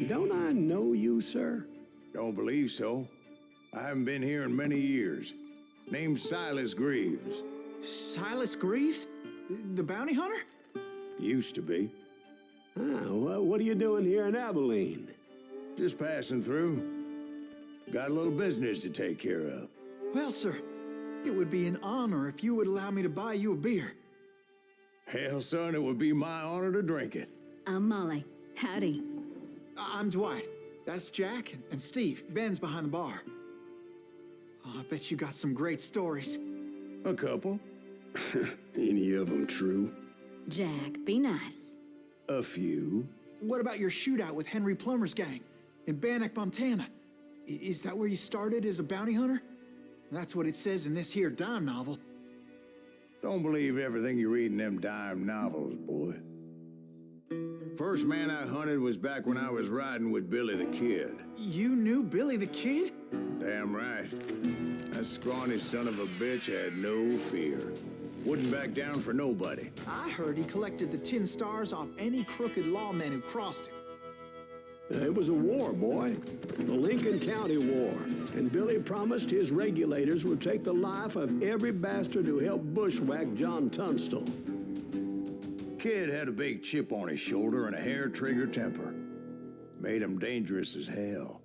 Don't I know you, sir? Don't believe so. I haven't been here in many years. Name's Silas Greaves. Silas Greaves? The bounty hunter? Used to be. Well, what are you doing here in Abilene? Just passing through. Got a little business to take care of. Well, sir, it would be an honor if you would allow me to buy you a beer. Hell, son, it would be my honor to drink it. I'm Molly. Howdy. I'm Dwight. That's Jack and Steve. Ben's behind the bar. Oh, I bet you got some great stories. A couple. Any of them true? Jack, be nice. A few. What about your shootout with Henry Plummer's gang in Bannock, Montana? Is that where you started as a bounty hunter? That's what it says in this here dime novel. Don't believe everything you read in them dime novels, boy. First man I hunted was back when I was riding with Billy the Kid. You knew Billy the Kid? Damn right. That scrawny son of a bitch had no fear. Wouldn't back down for nobody. I heard he collected the 10 stars off any crooked lawman who crossed him. It was a war, boy. The Lincoln County War. And Billy promised his regulators would take the life of every bastard who helped bushwhack John Tunstall. Kid had a big chip on his shoulder and a hair-trigger temper. Made him dangerous as hell.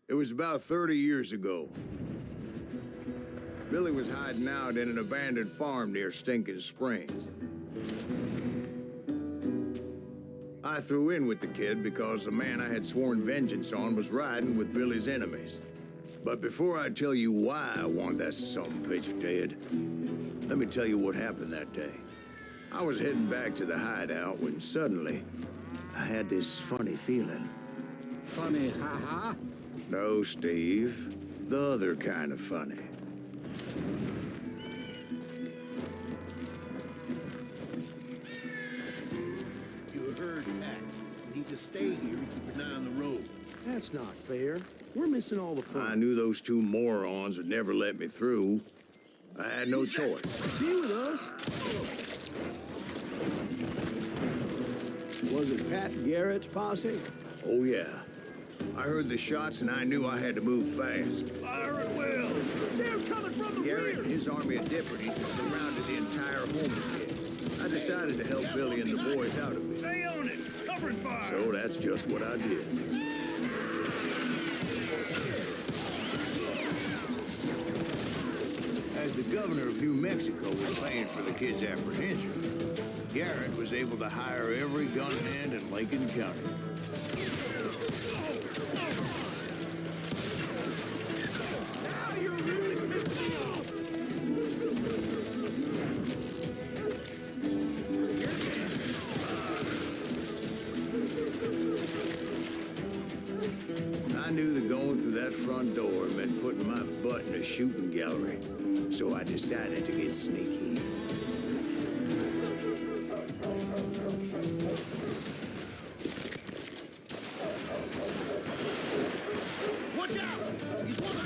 It was about 30 years ago. Billy was hiding out in an abandoned farm near Stinking Springs. I threw in with the kid because the man I had sworn vengeance on was riding with Billy's enemies. But before I tell you why I want that sumbitch dead, let me tell you what happened that day. I was heading back to the hideout when suddenly I had this funny feeling. Funny, ha-ha? No, Steve. The other kind of funny. You heard that. You need to stay here and keep an eye on the road. That's not fair. We're missing all the fun. I knew those two morons would never let me through. I had no choice. It's you with us. Was it Pat Garrett's posse? Oh, yeah. I heard the shots and I knew I had to move fast. Fire at will! They're coming from the Garrett rear! and his army of deputies had surrounded the entire homestead. I decided to help Billy and the boys out of it. Stay on it! Cover fire! So that's just what I did. As the governor of New Mexico was paying for the kid's apprehension, Garrett was able to hire every gun hand in Lincoln County. Now you're really pissing me off! I knew that going through that front door meant putting my butt in a shooting gallery, so I decided to get sneaky. Watch out! He's one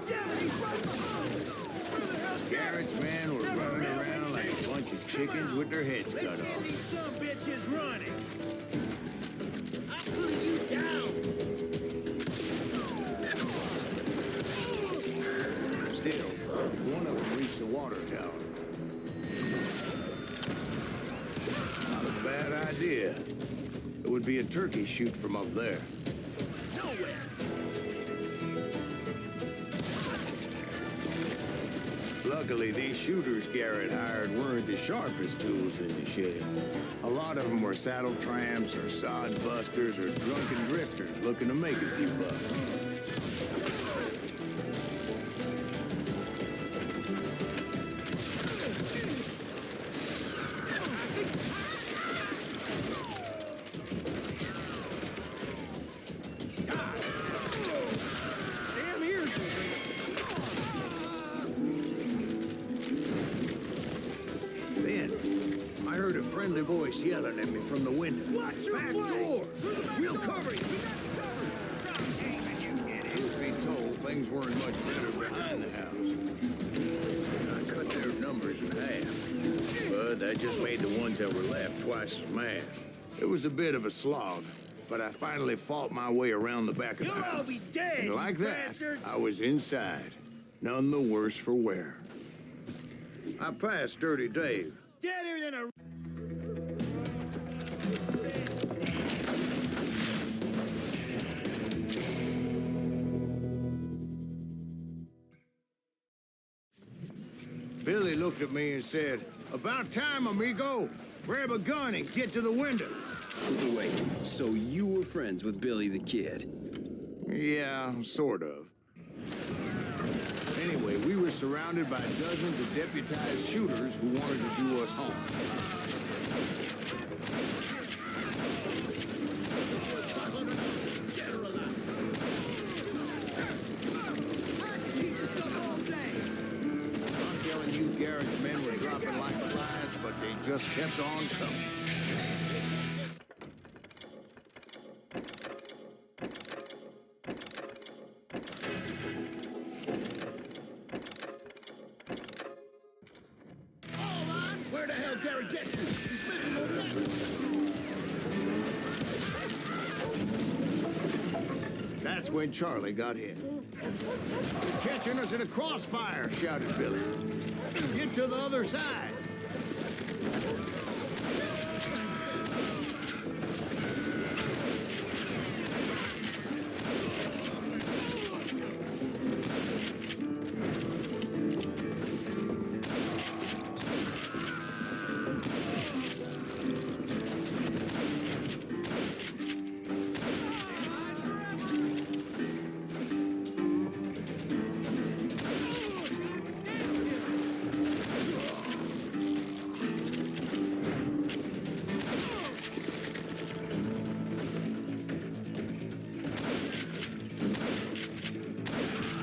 yeah, he's right behind! Where the hell's Garrett's men were running around like a bunch of chickens with their heads cut Let's see if off. these sumbitches running! I'm putting you down! Still, one of them reached the water tower. Not a bad idea. It would be a turkey shoot from up there. Nowhere! Luckily, these shooters Garrett hired weren't the sharpest tools in the shed. A lot of them were saddle tramps or sod busters or drunken drifters looking to make a few bucks. Damn ears! Then, I heard a friendly voice yelling at me from the window. Watch your Back flank! door! We'll cover you! things weren't much better behind the house. I cut their numbers in half, but that just made the ones that were left twice as mad. It was a bit of a slog, but I finally fought my way around the back of the You'll house. all be dead, And like you that, bastards! I was inside, none the worse for wear. I passed Dirty Dave. Deader than a... Billy looked at me and said, "About time, amigo. Grab a gun and get to the window." Wait, so you were friends with Billy the Kid? Yeah, sort of. Anyway, we were surrounded by dozens of deputized shooters who wanted to do us harm. Keep this up all day! I'm telling you, Garrett's men were dropping like flies, but they just kept on coming. Hold on! Where the hell Garrett get to? He's moving over there! That's when Charlie got hit. "You're catching us in a crossfire," shouted Billy. "Get to the other side."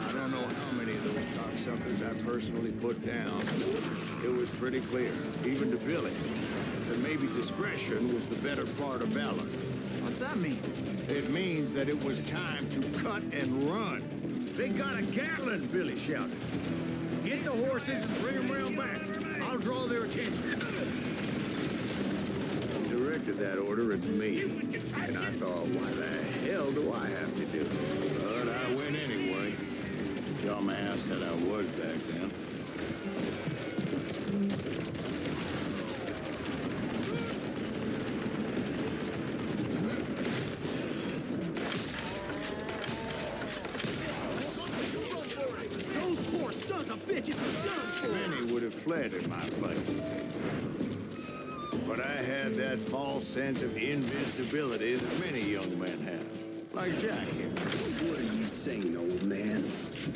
I don't know how many of those cocksuckers I personally put down. It was pretty clear, even to Billy, that maybe discretion was the better part of valor. What's that mean? It means that it was time to cut and run. "They got a Gatling," Billy shouted. "Get the horses and bring them round back. I'll draw their attention." He directed that order at me, and I thought, why the hell do I have to do it? But I went anyway. Dumbass that I was back then. Those poor sons of bitches are done for! Many would have fled in my place. But I had that false sense of invincibility that many young men have. Like Jack here. What are you saying, old man?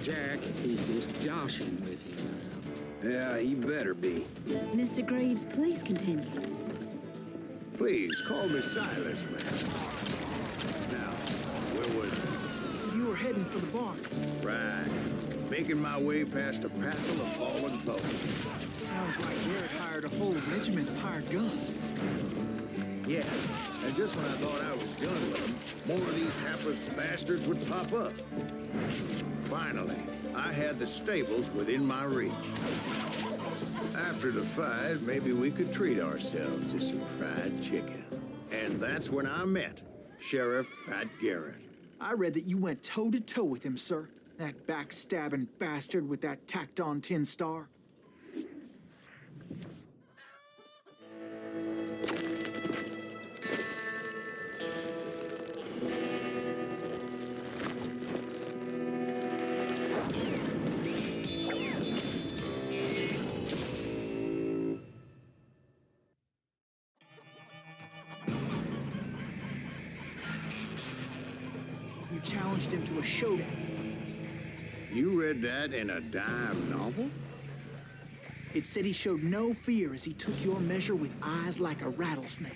Jack, he's just joshing with you. Yeah, he better be. Mr. Greaves, please continue. Please, call me Silas, man. Now, where was I? You were heading for the barn. Right. Making my way past a passel of fallen foes. Sounds like Garrett hired a whole regiment of hired guns. Yeah, and just when I thought I was done with them, more of these hapless bastards would pop up. Finally, I had the stables within my reach. After the fight, maybe we could treat ourselves to some fried chicken. And that's when I met Sheriff Pat Garrett. I read that you went toe-to-toe with him, sir. That backstabbing bastard with that tacked-on tin star. You challenged him to a showdown. You read that in a dime novel? It said he showed no fear as he took your measure with eyes like a rattlesnake.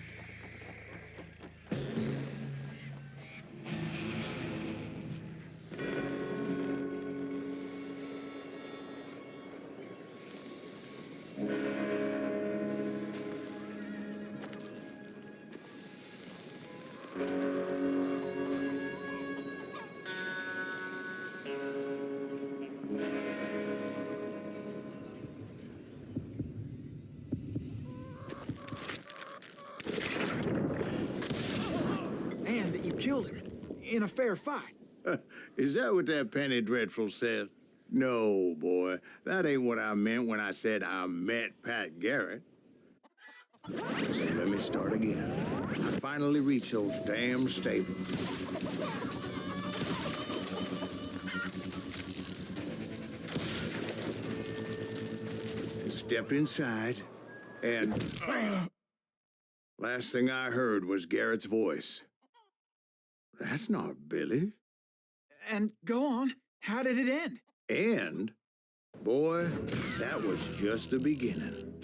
killed him in a fair fight. Is that what that Penny Dreadful said? No, boy. That ain't what I meant when I said I met Pat Garrett. So let me start again. I finally reached those damn stables. Stepped inside, and last thing I heard was Garrett's voice. That's not Billy. And go on. How did it end? And, boy, that was just the beginning.